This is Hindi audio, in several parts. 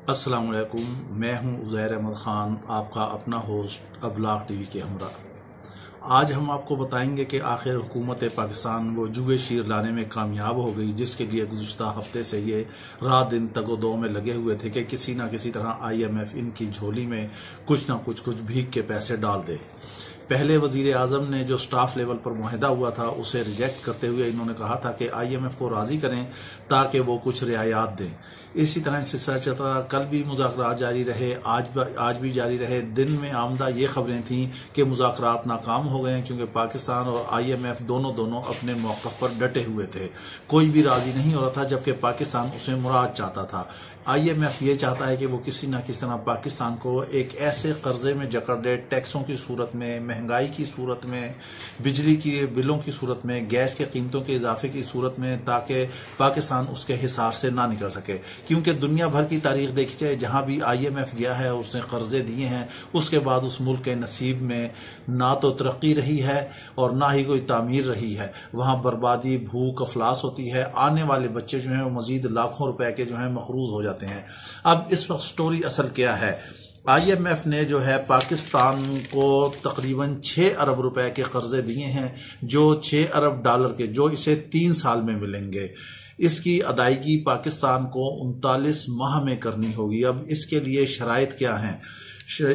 अस्सलाम वालेकुम। मैं हूं उज़ैर अहमद ख़ान, आपका अपना होस्ट अबलाग टीवी के हमरा। आज हम आपको बताएंगे कि आखिर हुकूमत पाकिस्तान वो जुए शीर लाने में कामयाब हो गई, जिसके लिए गुज़िश्ता हफ्ते से ये रात दिन तगोदो में लगे हुए थे कि किसी ना किसी तरह IMF इनकी झोली में कुछ ना कुछ भीख के पैसे डाल दे। पहले वजीर आजम ने जो स्टाफ लेवल पर मुआहदा हुआ था उसे रिजेक्ट करते हुए इन्होंने कहा था कि IMF को राजी करें ताकि वो कुछ रियायत दें। इसी तरह सिलसिला चल रहा, कल भी मुज़ाकरात जारी रहे, आज भी जारी रहे। दिन में आमदा ये खबरें थीं कि मुज़ाकरात नाकाम हो गए हैं क्योंकि पाकिस्तान और IMF दोनों अपने मौक़िफ़ पर डटे हुए थे। कोई भी राजी नहीं हो रहा था, जबकि पाकिस्तान उसे मुराद चाहता था। IMF ये चाहता है कि वो किसी न किसी तरह पाकिस्तान को एक ऐसे कर्जे में जकड़ दे, टैक्सों की सूरत में, महंगाई की सूरत में, बिजली की बिलों की सूरत में, गैस के कीमतों के इजाफे की सूरत में, ताकि पाकिस्तान उसके हिसाब से ना निकल सके। क्योंकि दुनिया भर की तारीख देखी जाए, जहां भी IMF गया है उसने कर्जे दिए हैं, उसके बाद उस मुल्क के नसीब में ना तो तरक्की रही है और ना ही कोई तामीर रही है। वहां बर्बादी, भूख, अफलास होती है। आने वाले बच्चे जो हैं वो मजीद लाखों रुपए के जो हैं मकरूज हो जाते हैं। अब इस वक्त स्टोरी असल क्या है? IMF ने जो है पाकिस्तान को तकरीबन 6 अरब रुपए के कर्जे दिए हैं, जो 6 अरब डॉलर के, जो इसे 3 साल में मिलेंगे। इसकी अदायगी पाकिस्तान को 39 माह में करनी होगी। अब इसके लिए शराइत क्या हैं?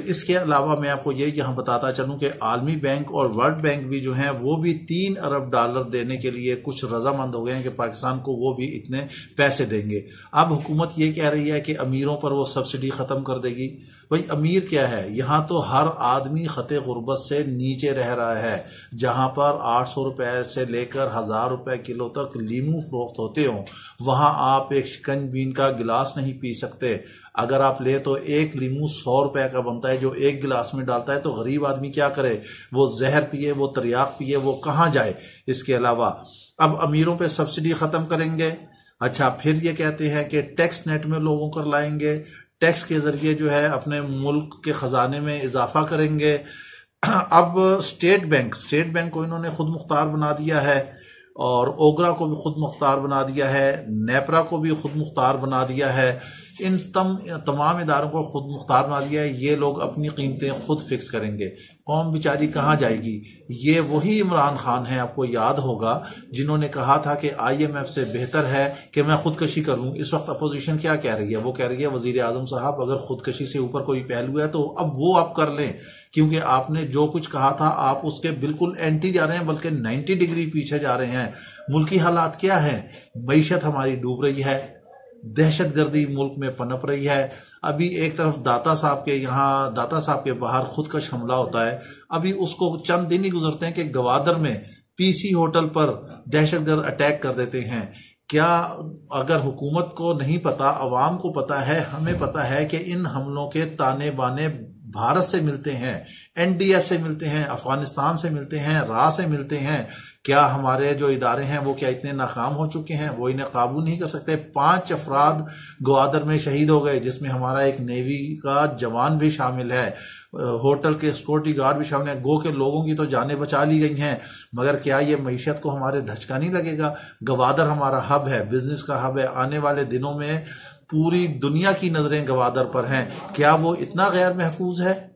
इसके अलावा मैं आपको ये यहाँ बताता चलूं कि आलमी बैंक और वर्ल्ड बैंक भी जो हैं वो भी 3 अरब डॉलर देने के लिए कुछ रजामंद हो गए हैं कि पाकिस्तान को वो भी इतने पैसे देंगे। अब हुकूमत ये कह रही है कि अमीरों पर वो सब्सिडी खत्म कर देगी। भाई अमीर क्या है? यहाँ तो हर आदमी खते गुर्बत से नीचे रह रहा है। जहां पर 800 रुपए से लेकर 1000 रुपए किलो तक लीमू फरोख्त होते हो, वहां आप एक शिकंज बीन का गिलास नहीं पी सकते। अगर आप ले तो एक लीमू 100 रुपए का बनता है जो एक गिलास में डालता है, तो गरीब आदमी क्या करे? वो जहर पिए, वो तरियाक पिए, वो कहां जाए? इसके अलावा अब अमीरों पे सब्सिडी खत्म करेंगे। अच्छा, फिर ये कहते हैं कि टैक्स नेट में लोगों को लाएंगे, टैक्स के जरिए जो है अपने मुल्क के खजाने में इजाफा करेंगे। अब स्टेट बैंक को इन्होंने खुद मुख्तार बना दिया है और ओगरा को भी खुद मुख्तार बना दिया है, नेपरा को भी खुद मुख्तार बना दिया है। इन तमाम इदारों को खुद मुख्तार बना दिया है। ये लोग अपनी कीमतें खुद फिक्स करेंगे। कौम बेचारी कहाँ जाएगी? ये वही इमरान खान है, आपको याद होगा, जिन्होंने कहा था कि IMF से बेहतर है कि मैं खुदकशी कर लूं। इस वक्त अपोजिशन क्या कह रही है? वो कह रही है वजीर आजम साहब, अगर खुदकशी से ऊपर कोई पहलू है तो अब वो आप कर लें, क्योंकि आपने जो कुछ कहा था आप उसके बिल्कुल एंटी जा रहे हैं, बल्कि 90 डिग्री पीछे जा रहे हैं। मुल्की हालात क्या है? मईशत हमारी डूब रही है, दहशतगर्दी मुल्क में पनप रही है। अभी एक तरफ दाता साहब के बाहर खुदकश हमला होता है, अभी उसको चंद दिन ही गुजरते हैं कि गवादर में PC होटल पर दहशतगर्द अटैक कर देते हैं। क्या अगर हुकूमत को नहीं पता, अवाम को पता है, हमें पता है कि इन हमलों के ताने बाने भारत से मिलते हैं, NDS से मिलते हैं, अफगानिस्तान से मिलते हैं, रा से मिलते हैं। क्या हमारे जो इदारे हैं वो क्या इतने नाकाम हो चुके हैं? वो इन्हें काबू नहीं कर सकते? 5 अफराद ग्वादर में शहीद हो गए, जिसमें हमारा एक नेवी का जवान भी शामिल है, होटल के सिक्योरिटी गार्ड भी शामिल है। गो के लोगों की तो जानें बचा ली गई हैं, मगर क्या ये मईशत को हमारे धचका नहीं लगेगा? गवादर हमारा हब है, बिजनेस का हब है। आने वाले दिनों में पूरी दुनिया की नजरें गवादर पर हैं। क्या वो इतना गैर महफूज है?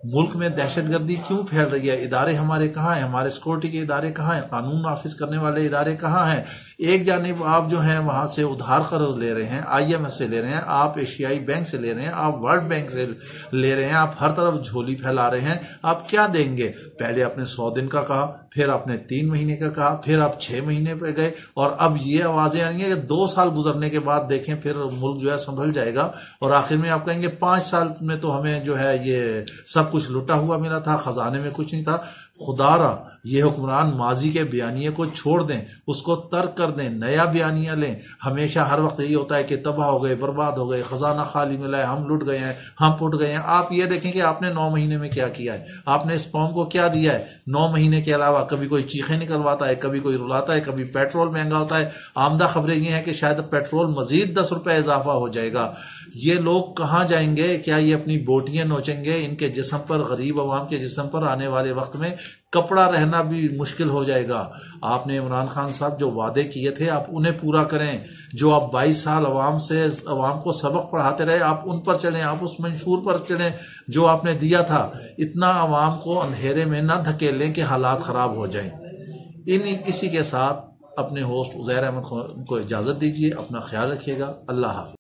मुल्क में दहशतगर्दी क्यों फैल रही है? इदारे हमारे कहाँ हैं? हमारे सिक्योरिटी के इदारे कहाँ हैं? कानून नाफिज करने वाले इदारे कहाँ हैं? एक जानिब आप जो हैं वहां से उधार कर्ज ले रहे हैं, IMF से ले रहे हैं, आप एशियाई बैंक से ले रहे हैं, आप वर्ल्ड बैंक से ले रहे हैं, आप हर तरफ झोली फैला रहे हैं। आप क्या देंगे? पहले आपने 100 दिन का कहा, फिर आपने 3 महीने का कहा, फिर आप 6 महीने पे गए, और अब ये आवाजें आ रही हैं कि 2 साल गुजरने के बाद देखें फिर मुल्क जो है संभल जाएगा, और आखिर में आप कहेंगे 5 साल में तो हमें जो है ये सब कुछ लुटा हुआ मिला था, खजाने में कुछ नहीं था। खुदारा ये हुक्मरान माजी के बयानिए को छोड़ दें, उसको तर्क कर दें, नया बयानिया लें। हमेशा हर वक्त यही होता है कि तबाह हो गए, बर्बाद हो गए, खजाना खाली मिला है, हम लुट गए हैं, हम पुट गए हैं। आप ये देखें कि आपने 9 महीने में क्या किया है, आपने इस कौम को क्या दिया है। 9 महीने के अलावा कभी कोई चीखें निकलवाता है, कभी कोई रुलाता है, कभी पेट्रोल महंगा होता है। आमदा खबरें ये हैं कि शायद पेट्रोल मजीद 10 रुपए इजाफा हो जाएगा। ये लोग कहाँ जाएंगे? क्या ये अपनी बोटियां नोचेंगे? इनके जिस्म पर, गरीब अवाम के जिस्म पर आने वाले वक्त में कपड़ा रहना भी मुश्किल हो जाएगा। आपने इमरान खान साहब जो वादे किए थे आप उन्हें पूरा करें। जो आप 22 साल अवाम को सबक पढ़ाते रहे, आप उन पर चलें, आप उस मंशूर पर चलें जो आपने दिया था। इतना अवाम को अंधेरे में न धकेलें कि हालात खराब हो जाएं। इसी के साथ अपने होस्ट उज़ैर अहमद को इजाज़त दीजिए। अपना ख्याल रखिएगा। अल्लाह हाफ़िज़।